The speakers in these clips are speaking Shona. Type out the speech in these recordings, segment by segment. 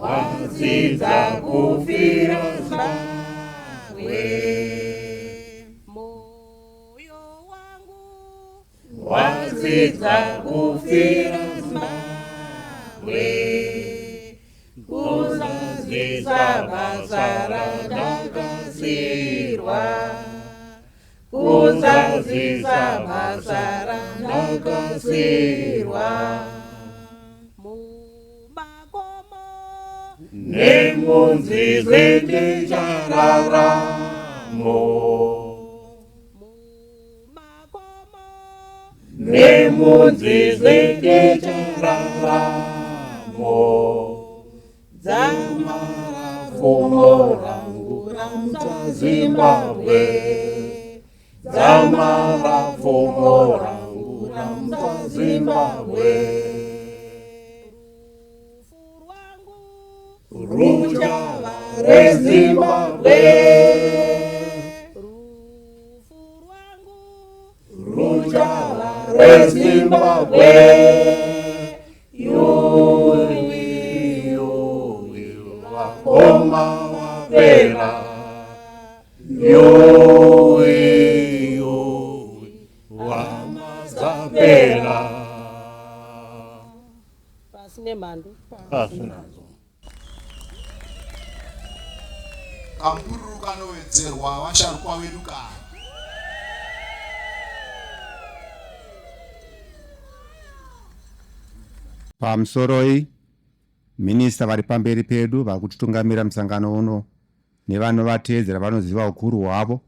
Wazidza kufira Zimbabwe, moyo wangu wazidza kufira Zimbabwe, kuzadzisa basa randakasirwa, kuzadzisa basa randakasirwa. Nemunzi zende chararamo, nemunzi zende chararamo, dzamara fumo rangu ramudza Zimbabwe, dzamara fumo rangu ramudza Zimbabwe. Ruchava reZimbabwe, ruchava reZimbabwe, wakoma wapera, wamazapera. Pasine mandu, pasine. Kampuru kanowedzerwa vasharukwa vedu kare. Pamusoroi minista vari pamberi pedu vakutitungamira musangano uno nevanovateedzera vanoziva ukuru hwavo.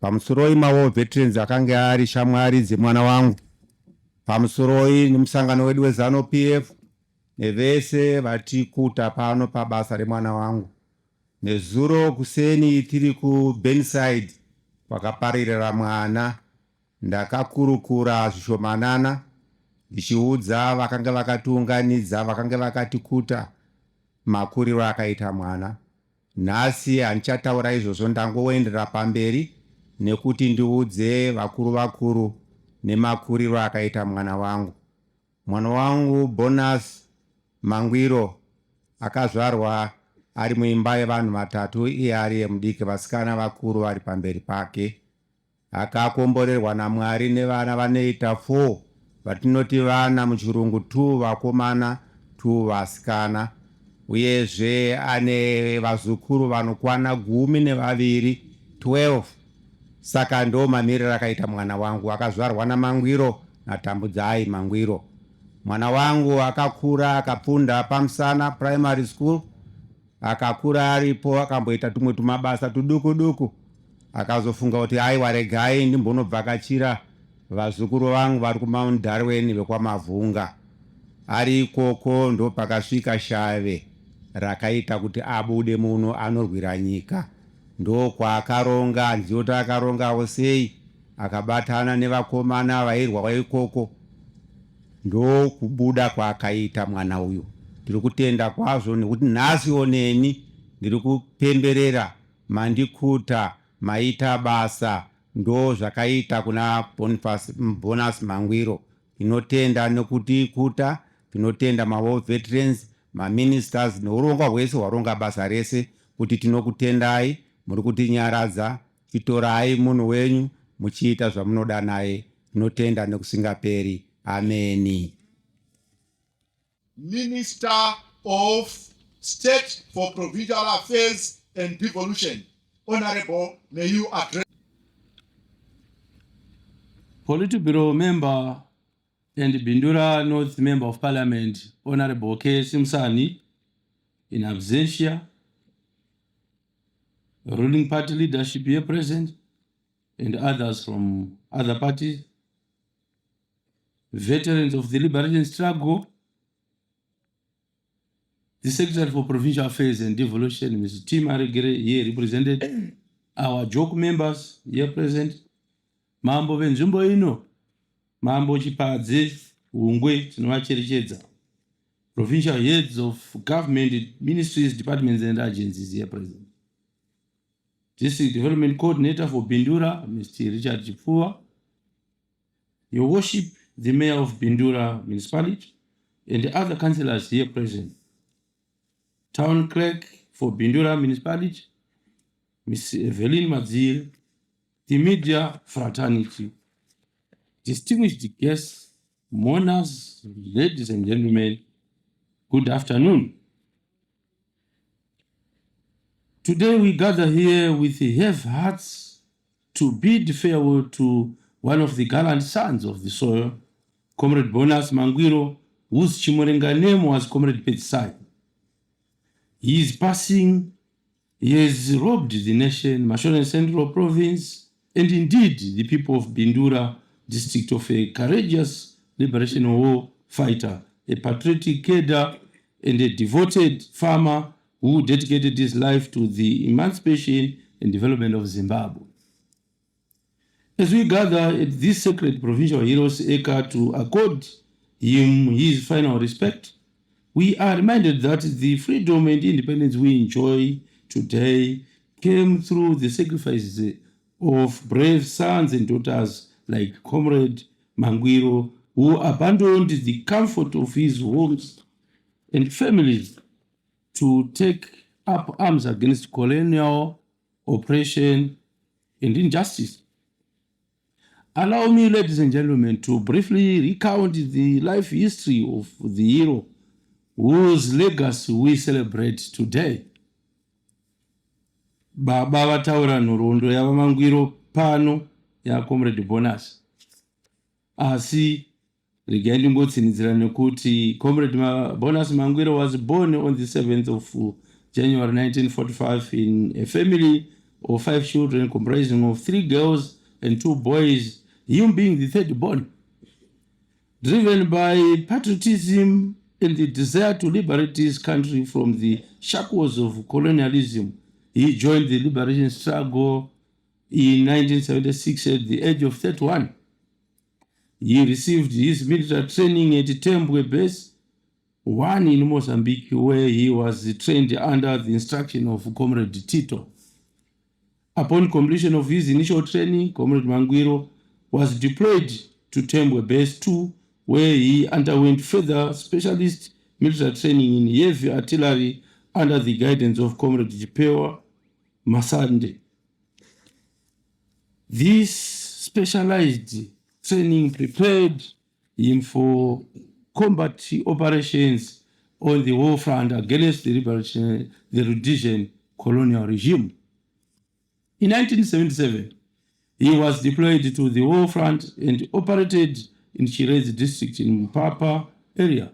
Pamusoroi mawo veterans akanga ari shamwari dzemwana wangu. Pamusoroi nemusangano wedu weZanu PF nevese vatikuta pano pabasa remwana wangu. Nezuro kuseni tiri kuBenside kwakaparirira mwana, ndakakurukura zvishomanana ndichiudza vakanga vakatiunganidza, vakanga vakatikuta makuriro akaita mwana. Nhasi handichataura izvozvo, ndangoenderera pamberi nekuti ndiudze vakuru nemakuriro akaita mwana wangu. Mwana wangu Bonus Mangwiro akazvarwa ari muimba yevanhu vatatu, iye ari mudiki, vasikana vakuru vari pamberi pake. akakomborerwa naMwari nevana vanoita 4 vatinoti vana muchirungu 2 vakomana 2 vasikana, uyezve ane vazukuru vanokwana 12 12. Saka ndo mamiriro akaita mwana wangu. Akazvarwa naMangwiro naTambudzai Mangwiro. Mwana wangu akakura akapfunda pamusana primary school, akakura aripo akamboita tumwe tumabasa tuduku duku, akazofunga kuti aiwa regai ndimbonobvakachira vazukuru vangu vari kuMount Darwin vekwamavhunga. Ari ikoko ndo pakasvika shave rakaita kuti abude muno anorwira nyika. Ndo kwaakaronga, handizivi kuti akarongawo sei, akabatana nevakomana vairwa ikoko. Ndo kubuda kwaakaita mwana uyu. Ndiri kutenda kwazvo nekuti nhasiwo neni ndiri kupemberera mandikuta maita basa ndo zvakaita kuna Bonus Mangwiro. Tinotenda nekuti ikuta, tinotenda maWar Veterans, maministers neurongwa hwese hwaronga basa rese kuti tinokutendai, muri kutinyaradza, chitorai munhu wenyu muchiita zvamunoda naye. Tinotenda nekusingaperi. Ameni. Minister of State for Provincial Affairs and Devolution. Honorable, may you address. Politburo member and Bindura North Member of Parliament, Honorable K. Simsani, in absentia. Ruling party leadership here present, and others from other parties. Veterans of the liberation struggle. The Secretary for Provincial Affairs and Devolution, Mr. Tim Arigere, here represented. Our joke members here present. Mambo venzumbo ino. Mambo chipadze, ungwe, tinovacherechedza. Provincial heads of government, ministries, departments and agencies here present. District Development Coordinator for Bindura, Mr. Richard Chipua. Your Worship, the Mayor of Bindura Municipality, and the other councillors here present. Town Clerk for Bindura Municipality, Ms. Evelyn Mazil, the media fraternity, distinguished guests, mourners, ladies and gentlemen, good afternoon. Today we gather here with heavy hearts to bid farewell to one of the gallant sons of the soil, Comrade Bonus Mangwiro, whose Chimurenga name was Comrade Petsai. His passing, he has robbed the nation, Mashona Central Province, and indeed the people of Bindura district of a courageous liberation war fighter, a patriotic cadre, and a devoted farmer who dedicated his life to the emancipation and development of Zimbabwe. As we gather at this sacred provincial heroes Acre to accord him his final respect, we are reminded that the freedom and independence we enjoy today came through the sacrifices of brave sons and daughters like Comrade Mangwiro, who abandoned the comfort of his homes and families to take up arms against colonial oppression and injustice. Allow me, ladies and gentlemen, to briefly recount the life history of the hero whose legacy we celebrate today. Baba vataura nhoroondo yava Mangwiro pano ya Comrade Bonus. Asi regai ndingotsinidzira nekuti Comrade Bonus Mangwiro was born on the 7th of January 1945 in a family of 5 children comprising of 3 girls and 2 boys, him being the third born. Driven by patriotism and the desire to liberate his country from the shackles of colonialism, he joined the liberation struggle in 1976 at the age of 31. He received his military training at Tembwe Base 1 in Mozambique, where he was trained under the instruction of Comrade Tito. Upon completion of his initial training, Comrade Mangwiro was deployed to Tembwe Base 2, where he underwent further specialist military training in heavy artillery under the guidance of Comrade Jipewa Masande. This specialized training prepared him for combat operations on the war front against the Rhodesian colonial regime. In 1977, he was deployed to the war front and operated in Shirezi district in Mpapa area.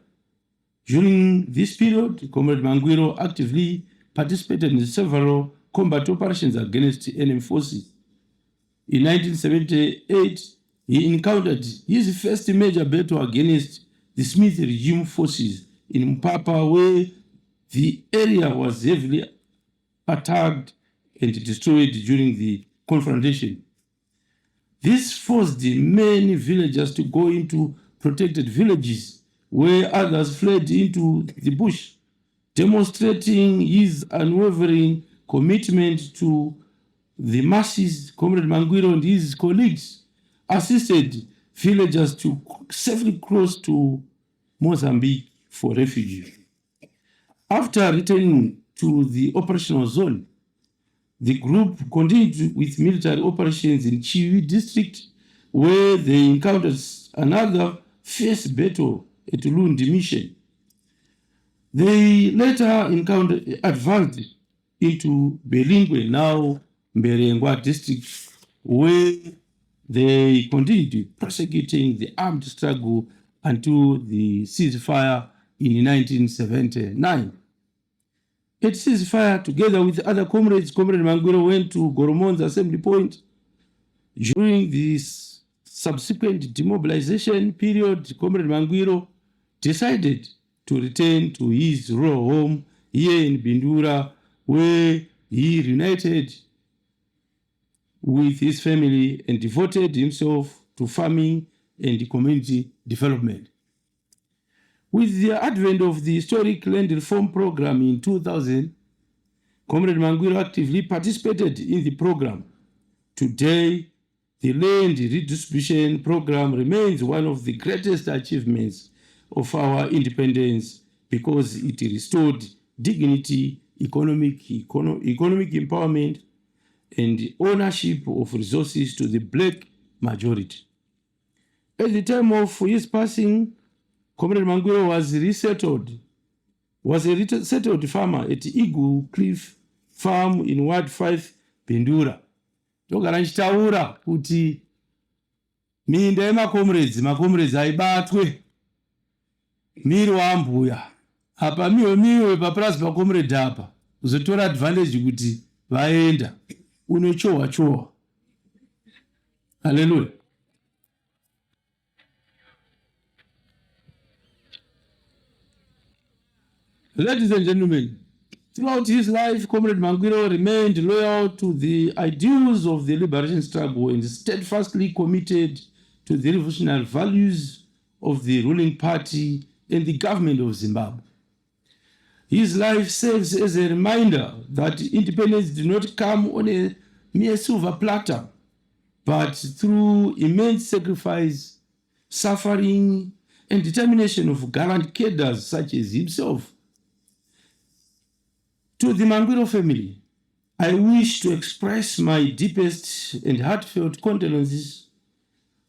During this period, Comrade Mangwiro actively participated in several combat operations against enemy forces. In 1978, he encountered his first major battle against the Smith regime forces in Mpapa, where the area was heavily attacked and destroyed during the confrontation. This forced many villagers to go into protected villages where others fled into the bush, demonstrating his unwavering commitment to the masses. Comrade Mangwiro and his colleagues assisted villagers to safely cross to Mozambique for refuge. After returning to the operational zone, the group continued with military operations in Chiwi district, where they encountered another fierce battle at Lundi Mission. They later advanced into Belingwe, now Mberengwa district, where they continued prosecuting the armed struggle until the ceasefire in 1979. At ceasefire, together with other comrades, Comrade Mangwiro went to Goromon's assembly point. During this subsequent demobilization period, Comrade Mangwiro decided to return to his rural home here in Bindura, where he reunited with his family and devoted himself to farming and community development. With the advent of the historic land reform program in 2000, Comrade Mangwiro actively participated in the program. Today, the land redistribution program remains one of the greatest achievements of our independence because it restored dignity, economic empowerment, and ownership of resources to the black majority. At the time of his passing, Comrade Mangwiro was a resettled farmer at Eagle Cliff Farm in Ward 5, Bindura. Ndogara nchitaura kuti minda yemakomrades aibatwe miri wambuya apa miwe papurazi pakomrade apa uzotora advantage kuti vaenda unochowa. Hallelujah. Ladies and gentlemen, throughout his life, Comrade Mangwiro remained loyal to the ideals of the liberation struggle and steadfastly committed to the revolutionary values of the ruling party and the government of Zimbabwe. His life serves as a reminder that independence did not come on a mere silver platter, but through immense sacrifice, suffering, and determination of gallant cadres such as himself. To the Mangwiro family, I wish to express my deepest and heartfelt condolences.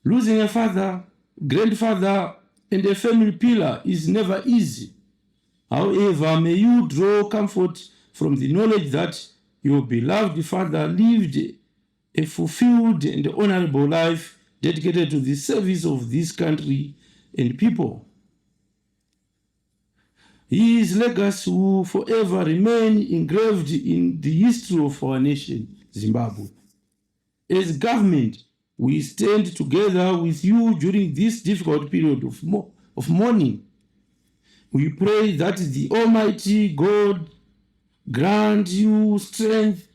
Losing a father, grandfather, and a family pillar is never easy. However, may you draw comfort from the knowledge that your beloved father lived a fulfilled and honorable life dedicated to the service of this country and people. His legacy will forever remain engraved in the history of our nation, Zimbabwe. As government, we stand together with you during this difficult period of mourning. We pray that the Almighty God grant you strength,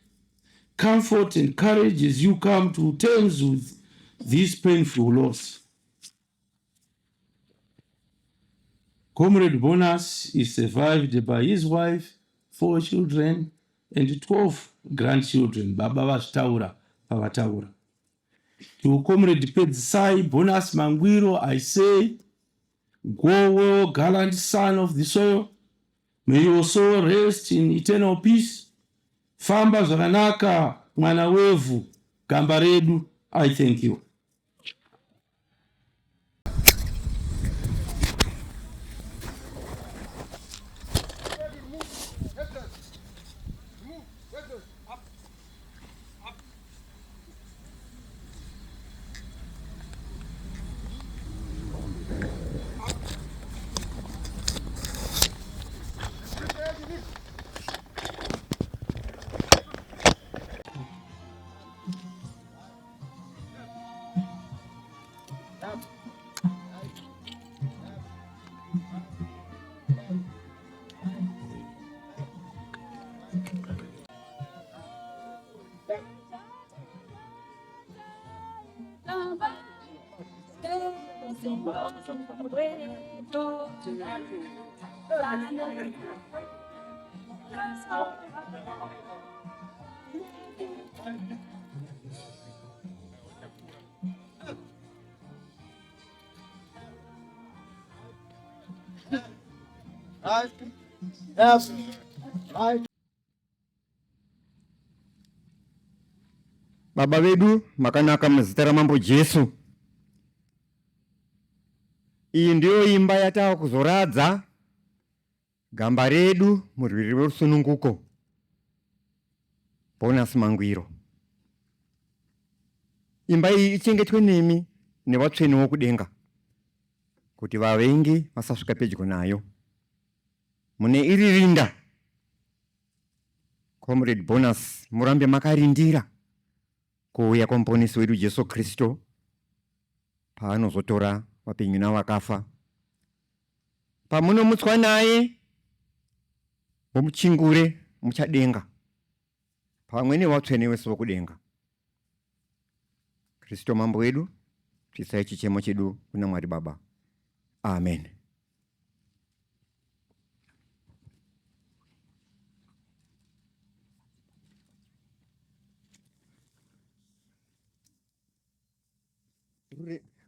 comfort, and courage as you come to terms with this painful loss. Comrade Bonus is survived by his wife, 4 children, and 12 grandchildren. Baba vachitaura pavataura. To Comrade Pedzisai Bonus Mangwiro, I say, go well, gallant son of the soil. May your soul rest in eternal peace. Famba zvakanaka, mwana wevu, gamba redu. I thank you. Baba vedu makanaka muzita ramambo Jesu. Iyi ndiyo imba yatava kuzoradza gamba redu murwiri rwerusununguko Bonus Mangwiro. Imba iyi ichengetwe nemi nevatsveni vokudenga kuti vavengi vasasvika pedyo nayo. Mune iri rinda Comrade Bonus murambe makarindira kuuya kwamuponesi wedu Jesu Kristo paanozotora vapenyu navakafa. Pamunomutswa naye mumuchingure muchadenga pamwe nevatsvene vese vokudenga. Kristo mambo wedu, twisai chichemo chedu kuna Mwari Baba. Amen.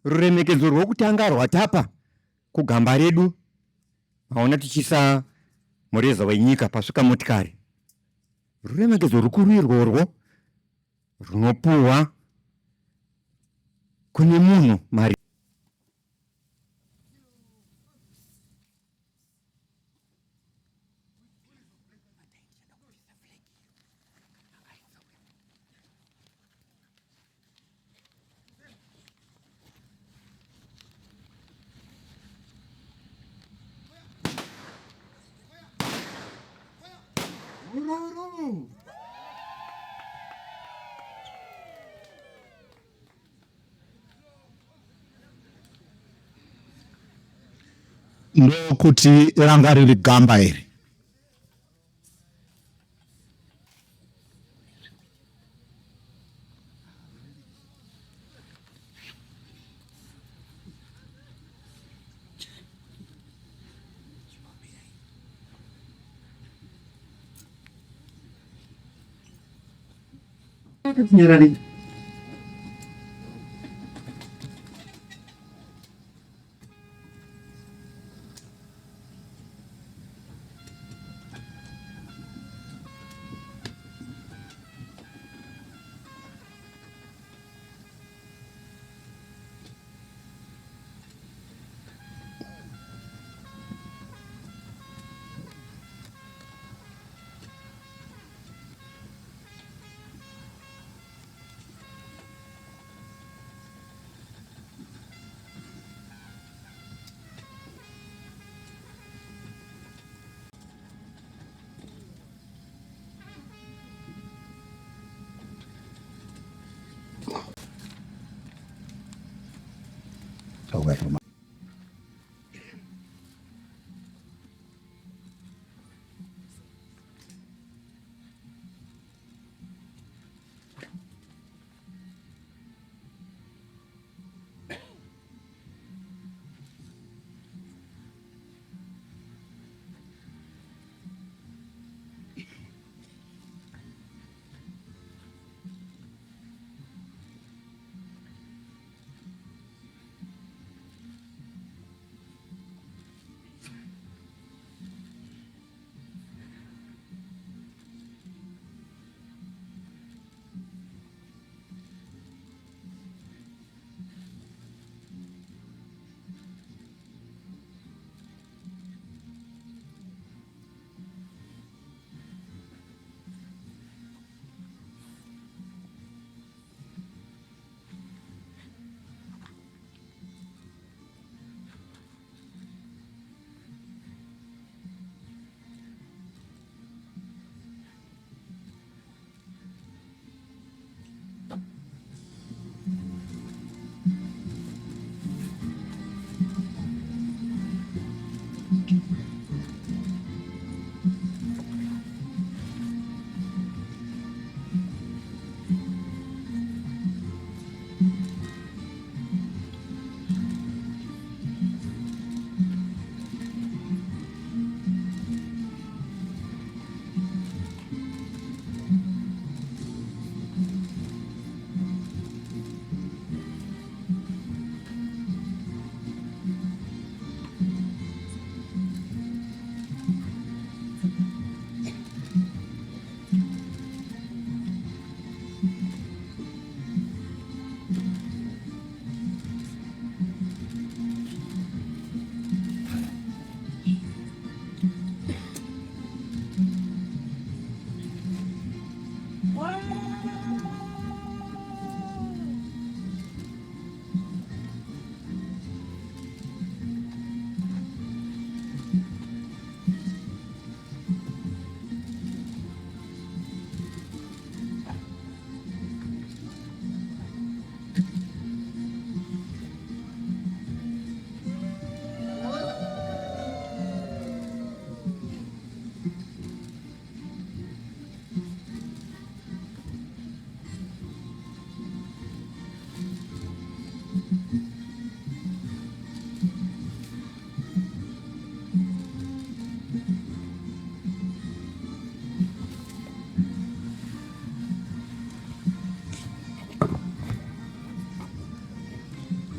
Ruremekedzo rwokutanga rwatapa kugamba redu maona tichisa mureza wenyika pasvika motikari. Ruremekedzo rukuru irworwo runopuwa kune munhu mari ndokuti ranga riri gamba iri.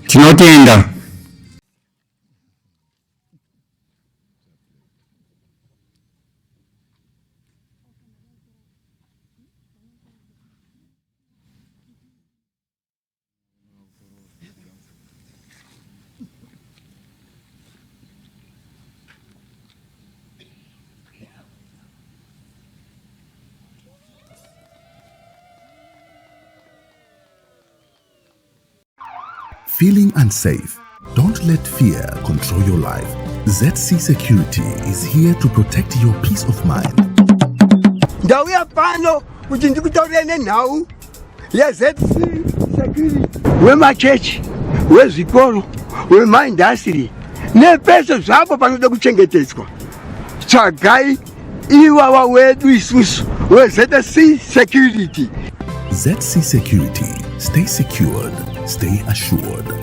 Tinotenda. Feeling unsafe? Don't let fear control your life. ZC Security is here to protect your peace of mind. Ndauya pano kuti ndikutaurire nhau ya ZC Security wemachechi, wezvikoro, wemaindastri nepese zvapo panoda kuchengetedzwa. Tsvagai ivava wedu isusu weZC Security. ZC Security. Stay secured. Stay assured.